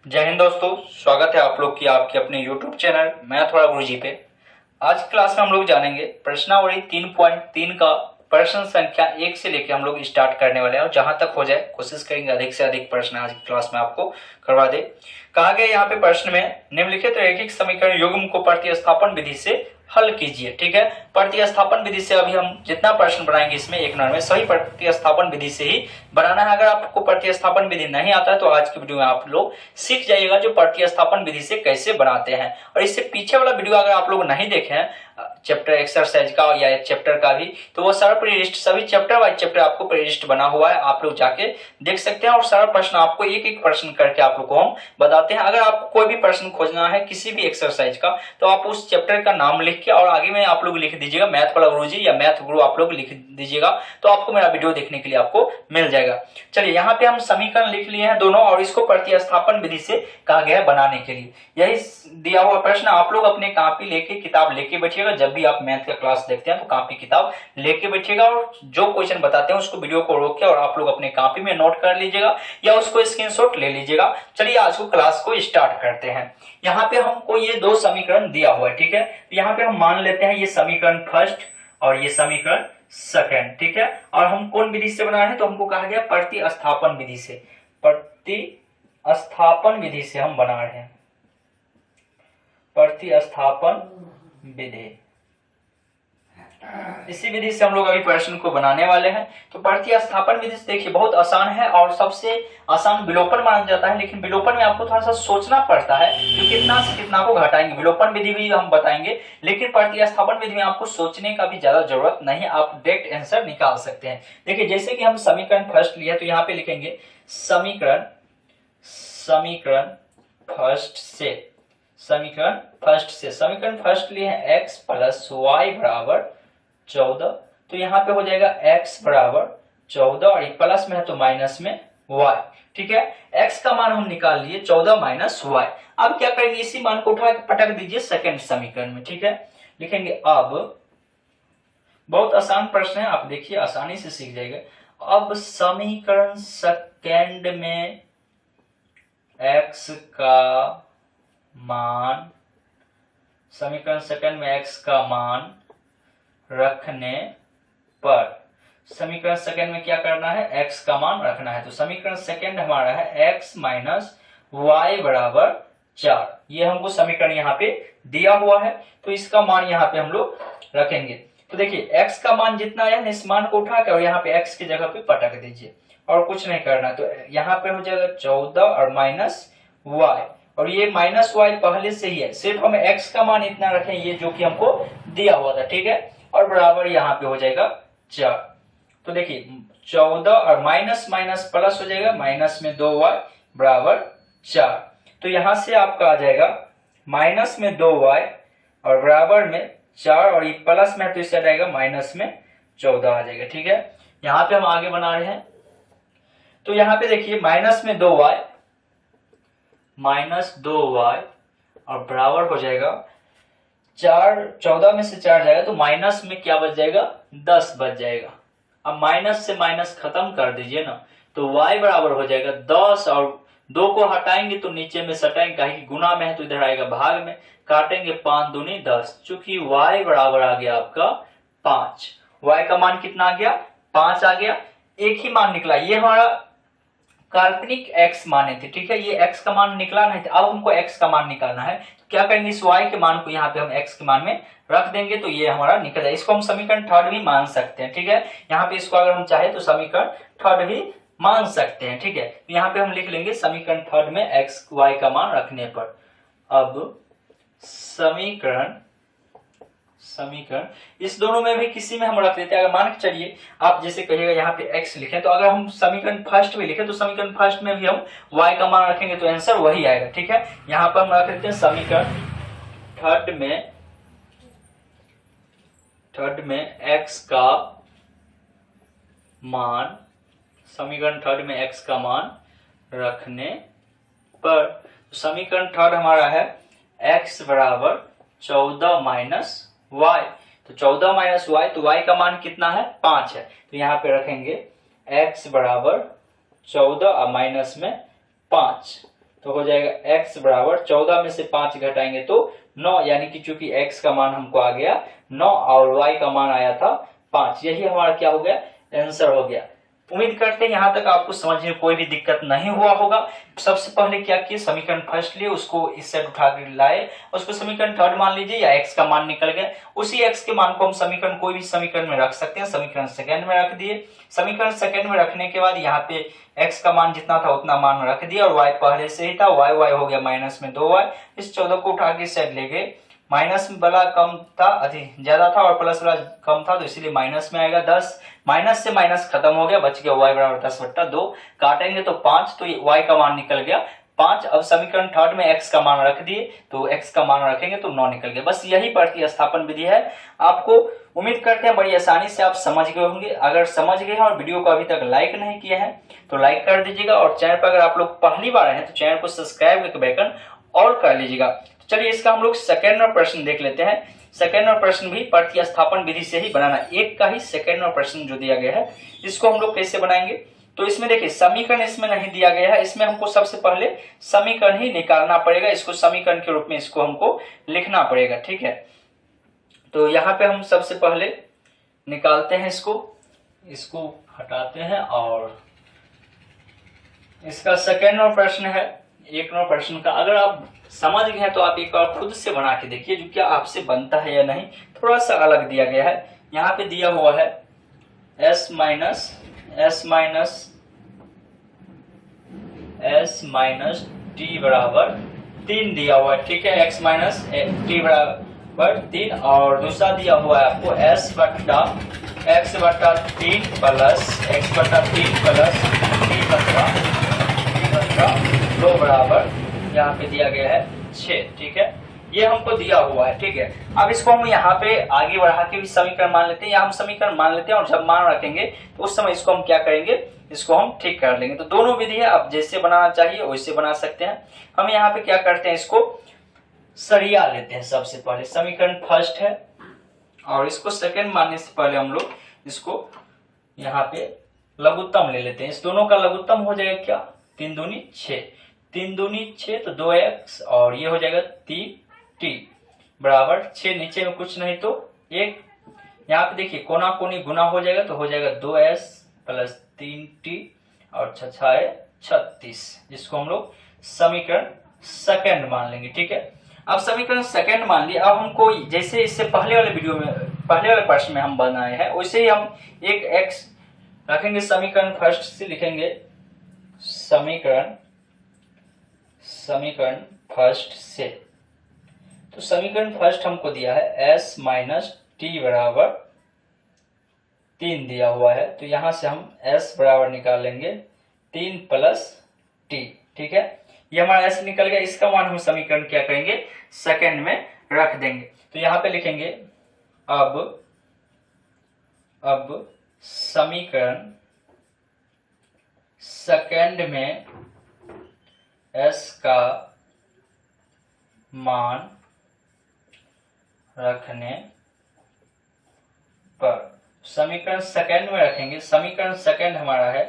जय हिंद दोस्तों, स्वागत है आप लोग की आपके अपने YouTube चैनल मैथ वाला गुरुजी पे। आज की क्लास में हम लोग जानेंगे प्रश्नावली 3.3 का प्रश्न संख्या 1 से लेकर हम लोग स्टार्ट करने वाले हैं और जहां तक हो जाए कोशिश करेंगे अधिक से अधिक प्रश्न आज की क्लास में आपको करवा दे। कहा गया यहाँ पे प्रश्न में निम्नलिखित रैखिक समीकरण युग्म को प्रतिस्थापन विधि से हल कीजिए। ठीक है, प्रतिस्थापन विधि से अभी हम जितना प्रश्न बनाएंगे इसमें एक नंबर में सही प्रतिस्थापन विधि से ही बनाना है। अगर आपको प्रतिस्थापन विधि नहीं आता है तो आज की वीडियो में आप लोग सीख जाइएगा जो प्रतिस्थापन विधि से कैसे बनाते हैं। और इससे पीछे वाला वीडियो अगर आप लोग नहीं देखे हैं चैप्टर एक्सरसाइज का या चैप्टर का भी, तो वो सारा प्लेलिस्ट सभी चैप्टर वाइज चैप्टर आपको प्लेलिस्ट बना हुआ है, आप लोग जाके देख सकते हैं। और सारा प्रश्न आपको एक एक प्रश्न करके आप लोग को हम बताते हैं। अगर आपको कोई भी प्रश्न खोजना है किसी भी एक्सरसाइज का तो आप उस चैप्टर का नाम लिख के और आगे में आप लोग लिख दीजिएगा मैथ वाला गुरुजी या मैथ गुरु आप लोग लिख दीजिएगा, तो आपको मेरा वीडियो देखने के लिए आपको मिल जाएगा। चलिए यहाँ पे हम समीकरण लिख लिए हैं दोनों और इसको प्रतिस्थापन विधि से कहा गया है बनाने के लिए। यही दिया हुआ प्रश्न आप लोग अपने कॉपी लेके किताब लेके बैठिएगा। जब भी आप मैथ का क्लास देखते हैं तो कॉपी किताब लेके बैठिएगा और जो क्वेश्चन बताते हैं उसको वीडियो को रोक के और आप लोग अपने कॉपी में नोट कर लीजिएगा या उसको स्क्रीनशॉट ले लीजिएगा। चलिए आज को क्लास को स्टार्ट करते हैं। यहाँ पे हमको ये दो समीकरण दिया हुआ है, ठीक है। यहाँ पे हम मान लेते हैं ये समीकरण फर्स्ट और ये समीकरण सेकंड, ठीक है। और हम कौन विधि से बना रहे हैं तो हमको कहा गया प्रतिस्थापन विधि से। प्रतिस्थापन विधि से हम बना रहे हैं, प्रतिस्थापन विधि। इसी विधि से हम लोग अभी प्रश्न को बनाने वाले हैं। तो प्रतिस्थापन विधि से देखिए बहुत आसान है और सबसे आसान विलोपन माना जाता है, लेकिन विलोपन में आपको थोड़ा सा सोचना पड़ता है कि कितना से कितना को घटाएंगे। विलोपन विधि भी हम बताएंगे, लेकिन प्रतिस्थापन विधि में आपको सोचने का भी ज्यादा जरूरत नहीं है, आप डायरेक्ट आंसर निकाल सकते हैं। देखिए जैसे कि हम समीकरण फर्स्ट लिया तो यहाँ पे लिखेंगे समीकरण समीकरण फर्स्ट लिए हैं x प्लस वाई बराबर 14। तो यहाँ पे हो जाएगा x बराबर 14 और एक प्लस में है तो माइनस में y, ठीक है। x का मान हम निकाल लिए 14 माइनस y। अब क्या करेंगे, इसी मान को उठा के पटक दीजिए सेकंड समीकरण में, ठीक है। लिखेंगे अब बहुत आसान प्रश्न है, आप देखिए आसानी से सीख जाएगा। अब समीकरण सेकंड में x का मान, समीकरण सेकंड में x का मान रखने पर, समीकरण सेकंड में क्या करना है, x का मान रखना है। तो समीकरण सेकंड हमारा है x माइनस वाई बराबर 4। ये हमको समीकरण यहाँ पे दिया हुआ है तो इसका मान यहाँ पे हम लोग रखेंगे। तो देखिए x का मान जितना है इस मान को उठा के और यहाँ पे x की जगह पे पटक दीजिए और कुछ नहीं करना। तो यहाँ पे हो जाएगा 14 और माइनस y, और ये माइनस वाई पहले से ही है, सिर्फ हम x का मान इतना रखें ये जो कि हमको दिया हुआ था, ठीक है। और बराबर यहाँ पे हो जाएगा 4। तो देखिए 14 और माइनस माइनस प्लस हो जाएगा, माइनस में 2y बराबर 4। तो यहां से आपका आ जाएगा माइनस में 2y और बराबर में 4 और ये प्लस में तो इससे आ जाएगा माइनस में 14 आ जाएगा, ठीक है। यहाँ पे हम आगे बना रहे हैं तो यहाँ पे देखिए माइनस में 2y और बराबर हो जाएगा 4, 14 में से 4 जाएगा तो माइनस में क्या बच जाएगा, 10 बच जाएगा। अब माइनस से माइनस खत्म कर दीजिए ना, तो y बराबर हो जाएगा 10 और 2 को हटाएंगे तो नीचे में सटाएंगे, कहीं गुना में है तो इधर आएगा भाग में, काटेंगे 5 दूनी 10। चूंकि y बराबर आ गया आपका 5, y का मान कितना आ गया, 5 आ गया। एक ही मान निकला, ये हमारा काल्पनिक x माने थे, ठीक है। ये x का मान निकला नहीं था, अब हमको x का मान निकालना है। क्या करेंगे, इस y के मान को यहाँ पे हम x के मान में रख देंगे तो ये हमारा निकल जाए। इसको हम समीकरण थर्ड भी मान सकते हैं, ठीक है। यहाँ पे इसको अगर हम चाहे तो समीकरण थर्ड भी मान सकते हैं, ठीक है। तो यहाँ पे हम लिख लेंगे समीकरण थर्ड में x y का मान रखने पर। अब समीकरण इस दोनों में भी किसी में हम रख देते हैं। अगर मान के चलिए आप जैसे कहिएगा यहाँ पे x लिखें, तो अगर हम समीकरण फर्स्ट में लिखें तो समीकरण फर्स्ट में भी हम y का मान रखेंगे तो आंसर वही आएगा, ठीक है। यहाँ पर हम रख देते हैं समीकरण थर्ड में x का मान, समीकरण थर्ड में x का मान रखने पर। समीकरण थर्ड हमारा है x बराबर 14 माइनस y। तो 14 माइनस y, तो y का मान कितना है, 5 है। तो यहाँ पे रखेंगे x बराबर 14 और माइनस में 5। तो हो जाएगा x बराबर 14 में से 5 घटाएंगे तो 9, यानी कि चूंकि x का मान हमको आ गया 9 और y का मान आया था 5। यही हमारा क्या हो गया, आंसर हो गया। उम्मीद करते हैं यहाँ तक आपको समझने में कोई भी दिक्कत नहीं हुआ होगा। सबसे पहले क्या किए, समीकरण फर्स्ट लिए, उसको इस साइड उठा कर लाए, उसको समीकरण थर्ड मान लीजिए या x का मान निकल गया, उसी x के मान को हम समीकरण कोई भी समीकरण में रख सकते हैं, समीकरण सेकंड में रख दिए। समीकरण सेकंड में रखने के बाद यहाँ पे x का मान जितना था उतना मान रख दिया और y पहले से ही था, y हो गया माइनस में 2y। इस 14 को उठा के इस साइड ले गए, माइनस वाला कम था, अधिक ज्यादा था और प्लस वाला कम था, तो इसीलिए माइनस में आएगा 10। माइनस से माइनस खत्म हो गया, बच गया y बराबर 10/2। काटेंगे तो 5, तो y का मान निकल गया 5। अब समीकरण थर्ड में x का मान रख दिए, तो x का मान रखेंगे तो 9 निकल गया। बस यही प्रतिस्थापन विधि है। आपको उम्मीद करते हैं बड़ी आसानी से आप समझ गए होंगे। अगर समझ गए हैं और वीडियो को अभी तक लाइक नहीं किया है तो लाइक कर दीजिएगा, और चैनल पर अगर आप लोग पहली बार हैं तो चैनल को सब्सक्राइब करके बेल आइकन ऑल कर लीजिएगा। चलिए इसका हम लोग सेकेंड नंबर प्रश्न देख लेते हैं। सेकेंड नंबर प्रश्न भी प्रतिस्थापन विधि से ही बनाना, एक का ही सेकेंड नंबर प्रश्न जो दिया गया है इसको हम लोग कैसे बनाएंगे। तो इसमें देखिए समीकरण इसमें नहीं दिया गया है, इसमें हमको सबसे पहले समीकरण ही निकालना पड़ेगा, इसको समीकरण के रूप में इसको हमको लिखना पड़ेगा, ठीक है। तो यहाँ पे हम सबसे पहले निकालते हैं, इसको हटाते हैं और इसका सेकेंड नंबर प्रश्न है। एक नंबर प्रश्न का अगर आप समझ गए हैं तो आप एक बार खुद से बना के देखिए जो क्या आपसे बनता है या नहीं, थोड़ा सा अलग दिया गया है। यहाँ पे दिया हुआ है s माइनस टी बराबर 3 दिया हुआ है, ठीक है। x माइनस टी बराबर 3 और दूसरा दिया हुआ है आपको x बट्टा 3 प्लस x बट्टा 3 प्लस t बट्टा 2 बराबर यहाँ पे दिया गया है 6, ठीक है। ये हमको दिया हुआ है, ठीक है। अब इसको हम यहाँ पे आगे बढ़ा के भी समीकरण मान लेते हैं, या हम समीकरण मान लेते हैं और जब मान रखेंगे तो उस समय इसको हम क्या करेंगे, इसको हम ठीक कर लेंगे। तो दोनों विधि है, आप जैसे बनाना चाहिए वैसे बना सकते हैं। हम यहाँ पे क्या करते हैं, इसको सरिया लेते हैं। सबसे पहले समीकरण फर्स्ट है और इसको सेकेंड मानने से पहले हम लोग इसको यहाँ पे लघुत्तम ले लेते हैं। इस दोनों का लघुत्तम हो जाएगा क्या, 3 दूनी 6, 3 दूनी 6 तो 2x और ये हो जाएगा 3t बराबर 6, नीचे में कुछ नहीं तो 1। यहाँ पे देखिए कोना कोनी गुना हो जाएगा तो हो जाएगा 2s प्लस 3t और 36, जिसको हम लोग समीकरण सेकंड मान लेंगे, ठीक है। अब समीकरण सेकंड मान लिया। अब हमको जैसे इससे पहले वाले वीडियो में, पहले वाले प्रश्न में हम बनाए हैं वैसे ही हम एक x रखेंगे। समीकरण फर्स्ट से लिखेंगे, समीकरण फर्स्ट से। तो समीकरण फर्स्ट हमको दिया है s माइनस टी बराबर 3 दिया हुआ है, तो यहां से हम s बराबर निकालेंगे 3 प्लस टी, ठीक है। ये हमारा s निकल गया, इसका मान हम समीकरण क्या करेंगे, सेकंड में रख देंगे। तो यहाँ पे लिखेंगे अब समीकरण सेकंड में s का मान रखने पर, समीकरण सेकंड में रखेंगे। समीकरण सेकंड हमारा है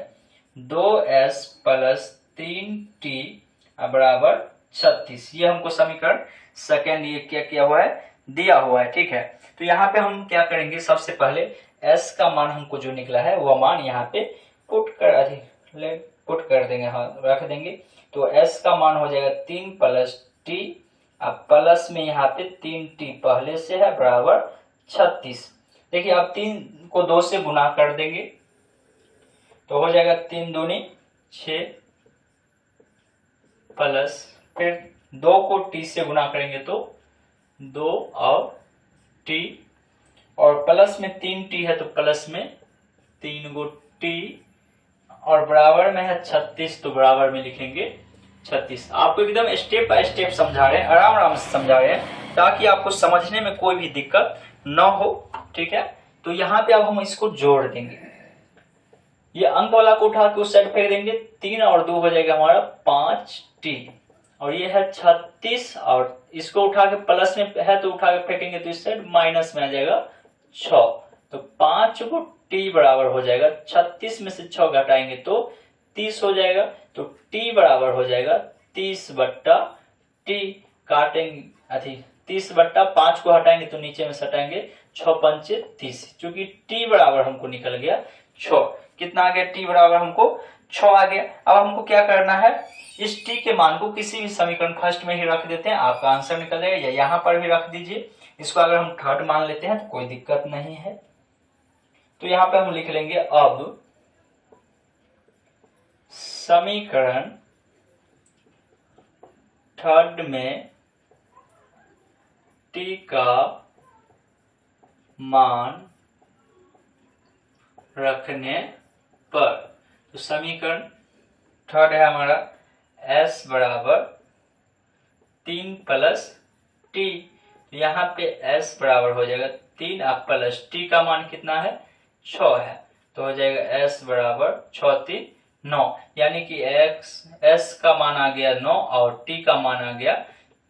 2s प्लस 3t बराबर 36। ये हमको समीकरण सेकंड ये क्या किया हुआ है, दिया हुआ है, ठीक है। तो यहाँ पे हम क्या करेंगे, सबसे पहले s का मान हमको जो निकला है वह मान यहाँ पे पुट कर देंगे, हाँ रख देंगे। तो s का मान हो जाएगा 3 प्लस t, अब प्लस में यहाँ पे 3t पहले से है बराबर 36। देखिए अब 3 को 2 से गुना कर देंगे तो हो जाएगा 3 दूनी 6 प्लस फिर 2 को t से गुना करेंगे तो 2 और t और प्लस में 3t है तो प्लस में 3 गो t और बराबर में है 36, तो बराबर में लिखेंगे 36। आपको एकदम स्टेप बाय स्टेप समझा रहे हैं, आराम आराम से समझा रहे हैं ताकि आपको समझने में कोई भी दिक्कत न हो, ठीक है। तो यहाँ पे अब हम इसको जोड़ देंगे, ये अंक वाला को उठा के उस साइड फेंक देंगे, 3 और 2 हो जाएगा हमारा 5t और ये है 36 और इसको उठा के प्लस में है तो उठा के फेंकेंगे तो इस साइड माइनस में आ जाएगा 6, तो 5 को t बराबर हो जाएगा 36 में से 6 घटाएंगे तो 30 हो जाएगा, तो t बराबर हो जाएगा 30/t काटेंगे, अथी 30/5 को हटाएंगे तो नीचे में सटाएंगे 6×5 = 30, चूंकि t बराबर हमको निकल गया 6। कितना आ गया? t बराबर हमको 6 आ गया। अब हमको क्या करना है, इस t के मान को किसी भी समीकरण फर्स्ट में ही रख देते हैं, आपका आंसर निकल जाएगा, या यहाँ पर भी रख दीजिए। इसको अगर हम थर्ड मान लेते हैं तो कोई दिक्कत नहीं है। तो यहाँ पे हम लिख लेंगे अब समीकरण थर्ड में t का मान रखने पर, तो समीकरण थर्ड है हमारा s बराबर 3 + t। यहाँ पे s बराबर हो जाएगा 3 प्लस t का मान कितना है? 6 है, तो हो जाएगा s बराबर 6 × 3 = 9, यानी कि s का मान आ गया 9 और t का मान आ गया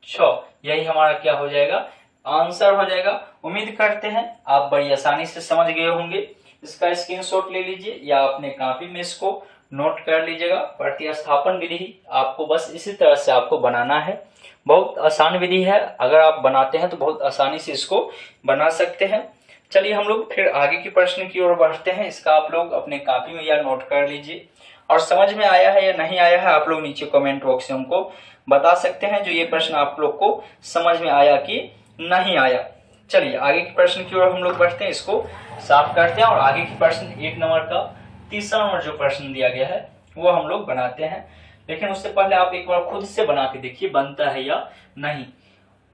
6। यही हमारा क्या हो जाएगा? आंसर हो जाएगा। उम्मीद करते हैं आप बड़ी आसानी से समझ गए होंगे। इसका स्क्रीनशॉट ले लीजिए या अपने कॉपी में इसको नोट कर लीजिएगा। प्रतिस्थापन विधि आपको बस इसी तरह से आपको बनाना है, बहुत आसान विधि है। अगर आप बनाते हैं तो बहुत आसानी से इसको बना सकते हैं। चलिए हम लोग फिर आगे की प्रश्न की ओर बढ़ते हैं। इसका आप लोग अपने कॉपी में या नोट कर लीजिए, और समझ में आया है या नहीं आया है आप लोग नीचे कमेंट बॉक्स में हमको बता सकते हैं, जो ये प्रश्न आप लोग को समझ में आया कि नहीं आया। चलिए आगे के प्रश्न की ओर हम लोग बढ़ते हैं, इसको साफ करते हैं और आगे की प्रश्न 1 नंबर का तीसरा नंबर जो प्रश्न दिया गया है वो हम लोग बनाते हैं। लेकिन उससे पहले आप एक बार खुद से बना के देखिए बनता है या नहीं।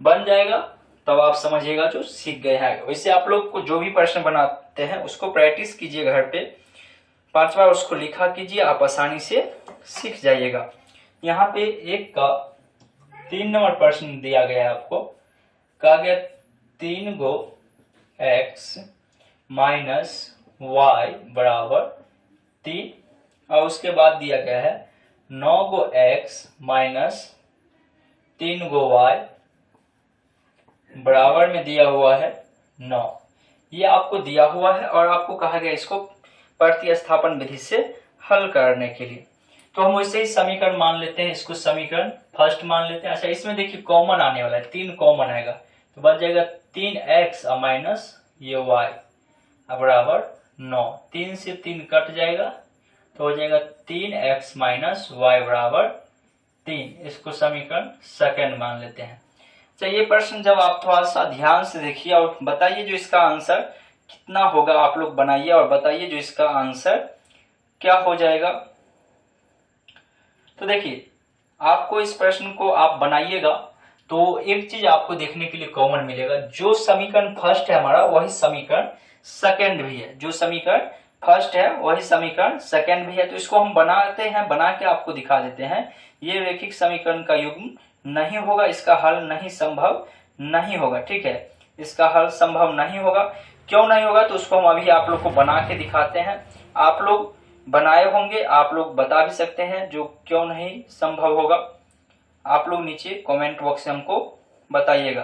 बन जाएगा तब आप समझिएगा जो सीख गए हैं। वैसे आप लोग को जो भी प्रश्न बनाते हैं उसको प्रैक्टिस कीजिए घर पे, 5 बार उसको लिखा कीजिए, आप आसानी से सीख जाइएगा। यहाँ पे 1 का 3 नंबर प्रश्न दिया गया है आपको, कहा गया 3 गो x - y = 3, और उसके बाद दिया गया है 9 गो x - 3 गो y बराबर में दिया हुआ है 9। ये आपको दिया हुआ है और आपको कहा गया इसको प्रतिस्थापन विधि से हल करने के लिए। तो हम वैसे ही समीकरण मान लेते हैं, इसको समीकरण फर्स्ट मान लेते हैं। अच्छा, इसमें देखिए कॉमन आने वाला है, 3 कॉमन आएगा तो बच जाएगा 3x माइनस ये y बराबर 9। 3 से 3 कट जाएगा तो हो जाएगा 3x माइनस y बराबर 3। इसको समीकरण सेकंड मान लेते हैं। चलिए ये प्रश्न जब आप थोड़ा सा ध्यान से देखिए और बताइए जो इसका आंसर कितना होगा। आप लोग बनाइए और बताइए जो इसका आंसर क्या हो जाएगा। तो देखिए आपको इस प्रश्न को आप बनाइएगा तो एक चीज आपको देखने के लिए कॉमन मिलेगा, जो समीकरण फर्स्ट है हमारा वही समीकरण सेकंड भी है। जो समीकरण फर्स्ट है वही समीकरण सेकंड भी है। तो इसको हम बनाते हैं, बना के आपको दिखा देते हैं। ये रैखिक समीकरण का युग्म नहीं होगा, इसका हल नहीं संभव नहीं होगा। ठीक है, इसका हल संभव नहीं होगा। क्यों नहीं होगा तो उसको हम अभी आप लोग को बना के दिखाते हैं। आप लोग बनाए होंगे, आप लोग बता भी सकते हैं जो क्यों नहीं संभव होगा। आप लोग नीचे कमेंट बॉक्स में हमको बताइएगा।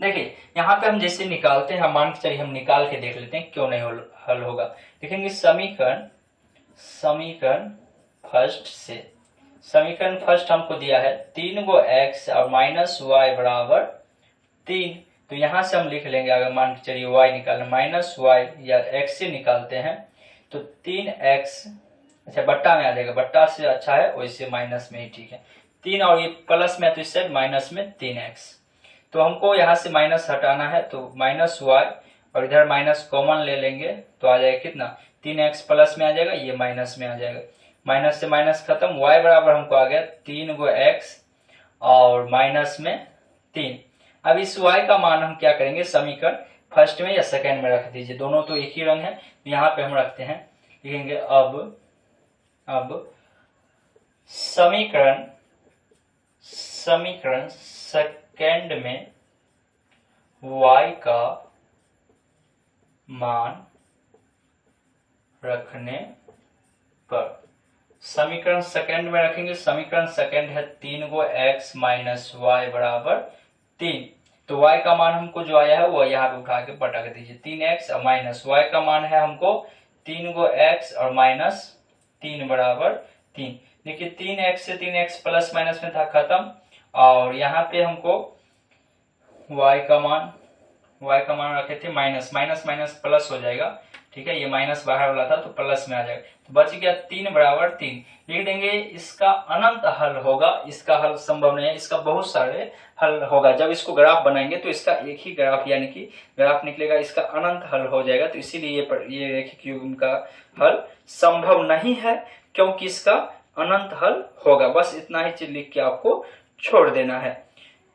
देखिए यहाँ पे हम जैसे निकालते हैं, हम मान के चलिए हम निकाल के देख लेते हैं क्यों नहीं हल होगा। देखेंगे समीकरण फर्स्ट से, समीकरण फर्स्ट हमको दिया है 3 गो x और माइनस y बराबर 3। तो यहाँ से हम लिख लेंगे, अगर मान के चलिए y निकालना, माइनस y या x से निकालते हैं तो 3x, अच्छा बट्टा में आ जाएगा, बट्टा से अच्छा है वैसे माइनस में ही ठीक है। 3 और ये प्लस में तो इस साइड माइनस में 3x। तो हमको यहाँ से माइनस हटाना है तो माइनस y और इधर माइनस कॉमन ले लेंगे तो आ जाएगा कितना, 3x प्लस में आ जाएगा, ये माइनस में आ जाएगा। माइनस से माइनस खत्म, y बराबर हमको आ गया 3 गो x और माइनस में 3। अब इस y का मान हम क्या करेंगे, समीकरण फर्स्ट में या सेकंड में रख दीजिए, दोनों तो एक ही रंग है। यहाँ पे हम रखते हैं, लिखेंगे अब समीकरण सेकंड में y का मान रखने पर, समीकरण सेकंड में रखेंगे। समीकरण सेकंड है 3 गो x माइनस y बराबर 3। तो y का मान हमको जो आया है वो यहाँ पे उठा के पटक दीजिए, 3x और माइनस y का मान है हमको 3 गो x और माइनस 3 बराबर 3। देखिए 3x से 3x प्लस माइनस में था, खत्म। और यहाँ पे हमको y का मान रखे थे माइनस, माइनस माइनस प्लस हो जाएगा, ठीक है। ये माइनस बाहर वाला था तो प्लस में आ जाएगा, तो बच गया 3 बराबर 3। लिख देंगे इसका अनंत हल होगा, इसका हल संभव नहीं है, इसका बहुत सारे हल होगा। जब इसको ग्राफ बनाएंगे तो इसका एक ही ग्राफ यानी कि ग्राफ निकलेगा, इसका अनंत हल हो जाएगा। तो इसीलिए ये रेखीय क्यूब का हल संभव नहीं है, क्योंकि इसका अनंत हल होगा। बस इतना ही चीज लिख के आपको छोड़ देना है।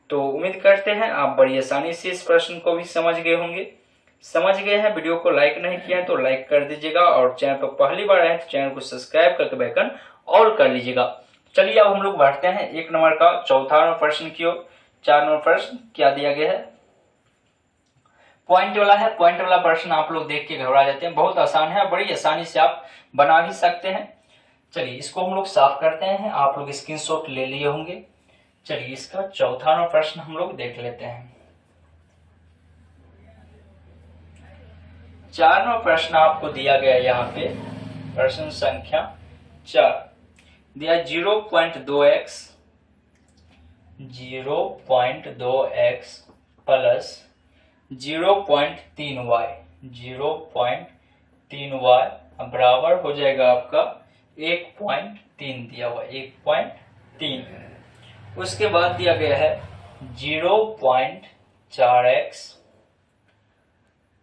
तो उम्मीद करते हैं आप बड़ी आसानी से इस प्रश्न को भी समझ गए होंगे। समझ गए हैं, वीडियो को लाइक नहीं किया है तो लाइक कर दीजिएगा, और चैनल पर पहली बार आए तो चैनल को सब्सक्राइब करके बेल आइकन ऑल कर लीजिएगा। चलिए अब हम लोग बढ़ते हैं 1 नंबर का चौथा प्रश्न की ओर। 4 नंबर प्रश्न क्या दिया गया है, पॉइंट वाला है। पॉइंट वाला प्रश्न आप लोग देख के घबरा जाते हैं, बहुत आसान है, बड़ी आसानी से आप बना भी सकते हैं। चलिए इसको हम लोग साफ करते हैं, आप लोग स्क्रीनशॉट ले लिए होंगे। चलिए इसका चौथा नंबर प्रश्न हम लोग देख लेते हैं। 4 नंबर प्रश्न आपको दिया गया यहाँ पे, प्रश्न संख्या 4 दिया 0.2x प्लस 0.3y बराबर हो जाएगा आपका 1.3 दिया हुआ 1.3। उसके बाद दिया गया है 0.4x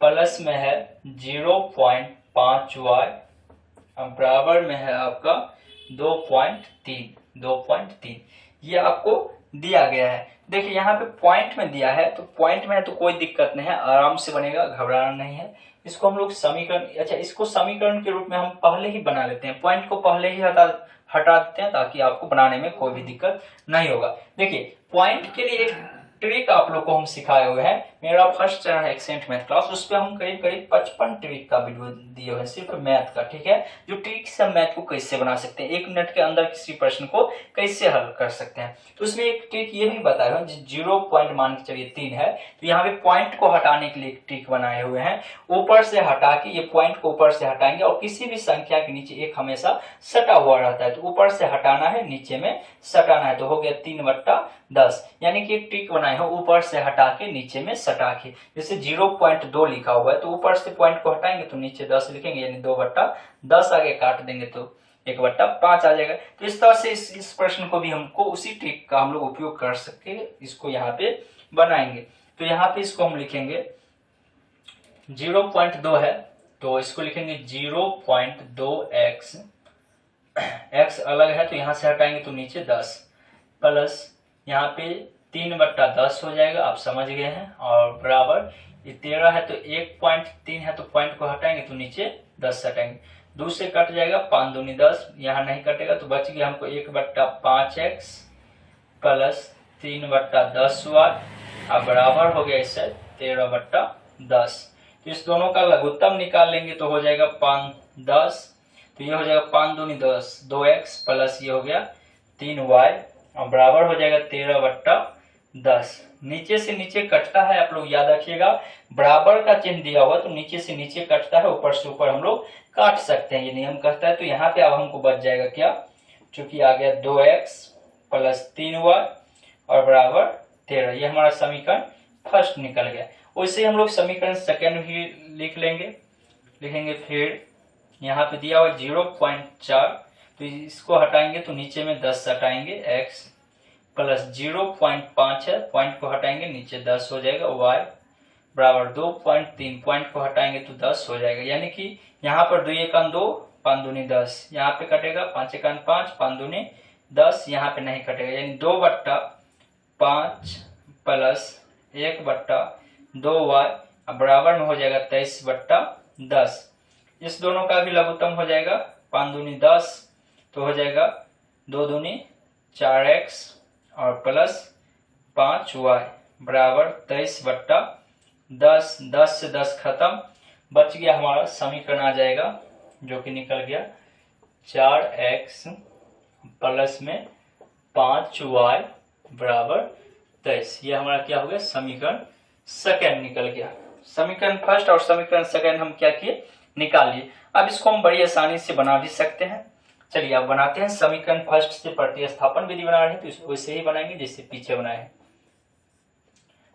प्लस में है 0.5y बराबर में है आपका 2.3। ये आपको दिया गया है। देखिए यहाँ पे पॉइंट में दिया है, तो पॉइंट में है तो कोई दिक्कत नहीं है, आराम से बनेगा, घबराना नहीं है। इसको हम लोग समीकरण, अच्छा इसको समीकरण के रूप में हम पहले ही बना लेते हैं, पॉइंट को पहले ही हटा देते हैं ताकि आपको बनाने में कोई भी दिक्कत नहीं होगा। देखिए पॉइंट के लिए एक ट्रिक आप लोग को हम सिखाए हुए हैं, मेरा फर्स्ट चैनल है एक्सेंट मैथ क्लास, उस पर हम करीब 55 ट्रिक का वीडियो दिए हुए हैं सिर्फ मैथ का, ठीक है। जो ट्रिक से हम मैथ को कैसे बना सकते हैं, 1 मिनट के अंदर किसी प्रश्न को कैसे हल कर सकते हैं। तो उसमें एक ट्रिक ये भी बताया हुआ, 0 पॉइंट मान के चलिए 3 है, तो यहाँ पे पॉइंट को हटाने के लिए एक ट्रिक बनाए हुए हैं। ऊपर से हटा के, ये पॉइंट को ऊपर से हटाएंगे, और किसी भी संख्या के नीचे एक हमेशा सटा हुआ रहता है, तो ऊपर से हटाना है, नीचे में सटाना है, तो हो गया 3/10। यानी कि एक ट्रिक बनाए हो, ऊपर से हटा के नीचे में सटा के। जैसे 0.2 लिखा हुआ है तो ऊपर से पॉइंट को हटाएंगे तो नीचे 10 लिखेंगे, यानी 2/10 आगे काट देंगे तो 1/5 आ जाएगा। तो इस तरह से इस प्रश्न को भी हमको उसी ट्रिक का हम लोग उपयोग कर सके, इसको यहाँ पे बनाएंगे। तो यहाँ पे इसको हम लिखेंगे 0.2 है तो इसको लिखेंगे 0.2x, x अलग है तो यहाँ से हटाएंगे तो नीचे 10, प्लस यहाँ पे 3/10 हो जाएगा, आप समझ गए हैं, और बराबर ये 13 है तो 1.3 है तो पॉइंट को हटाएंगे तो नीचे 10 हटाएंगे, 2 से कट जाएगा, 5 दूनी 10, यहाँ नहीं कटेगा तो बच गया हमको 1/5x प्लस 3/10y, अब बराबर हो गया इससे 13/10। तो इस दोनों का लघुत्तम निकाल लेंगे तो हो जाएगा 5×10, तो ये हो जाएगा 5 दूनी 10, 2x प्लस ये हो गया 3y, और बराबर हो जाएगा 13/10। नीचे से नीचे कटता है, आप लोग याद रखिएगा, बराबर का चिन्ह दिया हुआ तो नीचे से नीचे कटता है, ऊपर से ऊपर हम लोग काट सकते हैं, ये नियम कहता है। तो यहाँ पे अब हमको बच जाएगा क्या, चूंकि आ गया 2x प्लस 3y और बराबर 13, ये हमारा समीकरण फर्स्ट निकल गया। वैसे हम लोग समीकरण सेकेंड भी लिख लेंगे, लिखेंगे फिर यहाँ पे दिया हुआ 0.4, तो इसको हटाएंगे तो नीचे में 10 हटाएंगे, x प्लस 0.5 है, पॉइंट को हटाएंगे नीचे 10 हो जाएगा, y बराबर 2.3, पॉइंट को हटाएंगे तो 10 हो जाएगा। यानी कि यहाँ पर 2 1 2, 5 दूनी 10, यहाँ पे कटेगा 5 1 5, 5 दूनी 10, यहाँ पे नहीं कटेगा, यानी 2/5 प्लस 1/2y बराबर में हो जाएगा 23/10। इस दोनों का भी लघुत्तम हो जाएगा, 5 दूनी 10 तो हो जाएगा 2 दूनी 4x और प्लस 5y बराबर 23/10। 10 से 10 खत्म, बच गया हमारा समीकरण आ जाएगा जो कि निकल गया 4x प्लस में 5y बराबर 23। ये हमारा क्या हो गया, समीकरण सेकेंड निकल गया। समीकरण फर्स्ट और समीकरण सेकेंड हम क्या किए, निकाल लिए। अब इसको हम बड़ी आसानी से बना भी सकते हैं। चलिए अब बनाते हैं समीकरण। फर्स्ट से प्रतिस्थापन विधि बना रहे हैं तो इसको वैसे ही बनाएंगे जैसे पीछे बनाए हैं।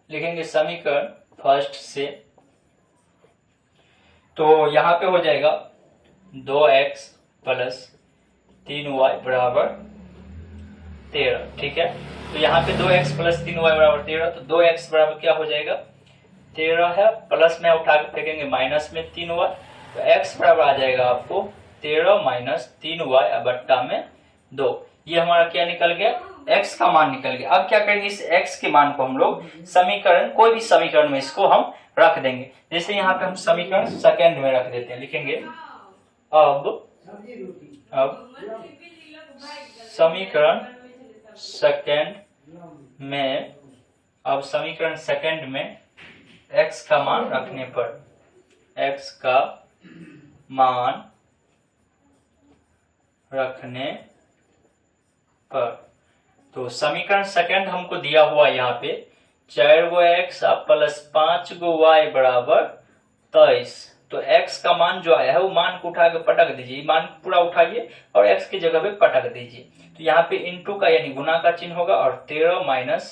लिखेंगे समीकरण फर्स्ट से, तो यहाँ पे हो जाएगा 2x प्लस 3y बराबर 13। ठीक है, तो यहाँ पे 2x प्लस 3y बराबर 13, तो 2x बराबर क्या हो जाएगा 13 है, प्लस में उठा के फेंकेंगे माइनस में 3y, तो x बराबर आ जाएगा आपको 13 माइनस 3y बट्टा में 2। ये हमारा क्या निकल गया, x का मान निकल गया। अब क्या करेंगे, इस x के मान को हम लोग समीकरण, कोई भी समीकरण में इसको हम रख देंगे। जैसे यहाँ पे हम समीकरण सेकंड में रख देते हैं, लिखेंगे अब समीकरण सेकंड में, अब समीकरण सेकंड में x का मान रखने पर, x का मान रखने पर, तो समीकरण सेकंड हमको दिया हुआ यहाँ पे 4x प्लस 5y बराबर 23। तो x का मान जो आया है वो मान को उठा के पटक दीजिए, मान पूरा उठाइए और x की जगह पे पटक दीजिए। तो यहाँ पे इनटू का यानी गुना का चिन्ह होगा और 13 माइनस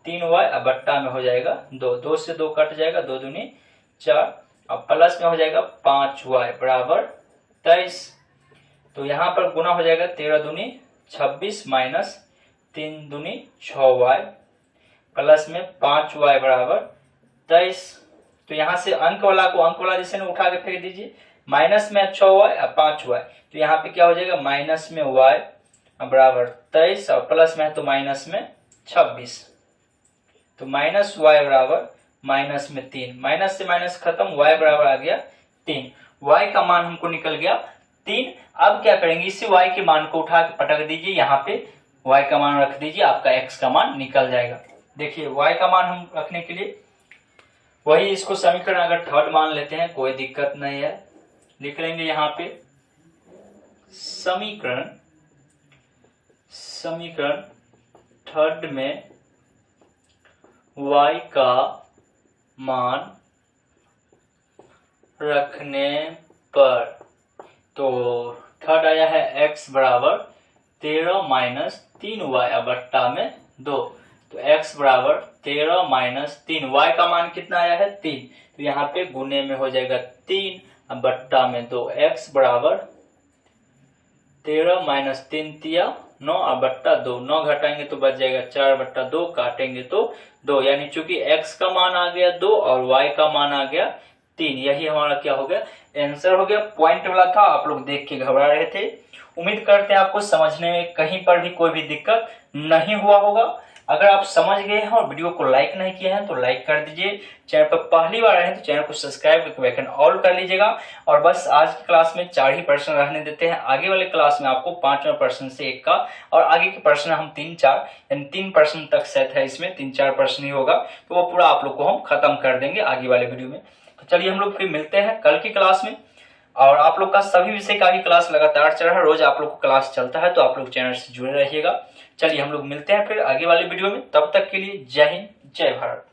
3y बट्टा में हो जाएगा 2, 2 से 2 कट जाएगा, 2 दूनी 4, अब प्लस में हो जाएगा 5y बराबर 23। तो यहाँ पर गुना हो जाएगा 13 दूनी 26 माइनस 3 दूनी 6y प्लस में 5y बराबर 23। तो यहाँ से अंक वाला को अंक वाला जैसे उठा के फेंक दीजिए, माइनस में 6y और 5y, तो यहाँ पे क्या हो जाएगा माइनस में y बराबर 23 और प्लस में है तो माइनस में 26। तो माइनस y बराबर माइनस में 3, माइनस से माइनस खत्म, y बराबर आ गया 3। y का मान हमको निकल गया 3। अब क्या करेंगे, इसी y के मान को उठा के पटक दीजिए, यहाँ पे y का मान रख दीजिए, आपका x का मान निकल जाएगा। देखिए y का मान हम रखने के लिए वही, इसको समीकरण अगर थर्ड मान लेते हैं कोई दिक्कत नहीं है, लिख लेंगे यहाँ पे समीकरण थर्ड में y का मान रखने पर, तो थर्ड आया है x बराबर 13 माइनस 3y बट्टा में 2, तो x बराबर 13 माइनस 3, y का मान कितना आया है 3, तो यहाँ पे गुने में हो जाएगा 3 बट्टा में 2, x बराबर 13 माइनस 3 तिया 9 बट्टा 2, 9 घटाएंगे तो बच जाएगा 4 बट्टा 2, काटेंगे तो 2, यानी चूंकि x का मान आ गया 2 और y का मान आ गया 3, यही हमारा क्या हो गया आंसर हो गया। पॉइंट वाला था, आप लोग देख के घबरा रहे थे। उम्मीद करते हैं आपको समझने में कहीं पर भी कोई भी दिक्कत नहीं हुआ होगा। अगर आप समझ गए हैं और वीडियो को लाइक नहीं किए हैं तो लाइक कर दीजिए, चैनल पर पहली बार आए हैं तो चैनल को सब्सक्राइब करके बेल आइकन ऑल कर लीजिएगा। और बस आज की क्लास में 4 ही प्रश्न रहने देते हैं, आगे वाले क्लास में आपको 5वें प्रश्न से 1 का और आगे के प्रश्न हम 3-4 यानी 3 प्रश्न तक सेट है, इसमें 3-4 प्रश्न ही होगा, तो वो पूरा आप लोग को हम खत्म कर देंगे आगे वाले वीडियो में। तो चलिए हम लोग फिर मिलते हैं कल की क्लास में, और आप लोग का सभी विषय का भी क्लास लगातार चल रहा है, रोज आप लोग को क्लास चलता है, तो आप लोग चैनल से जुड़े रहिएगा। चलिए हम लोग मिलते हैं फिर आगे वाले वीडियो में, तब तक के लिए जय हिंद जय भारत।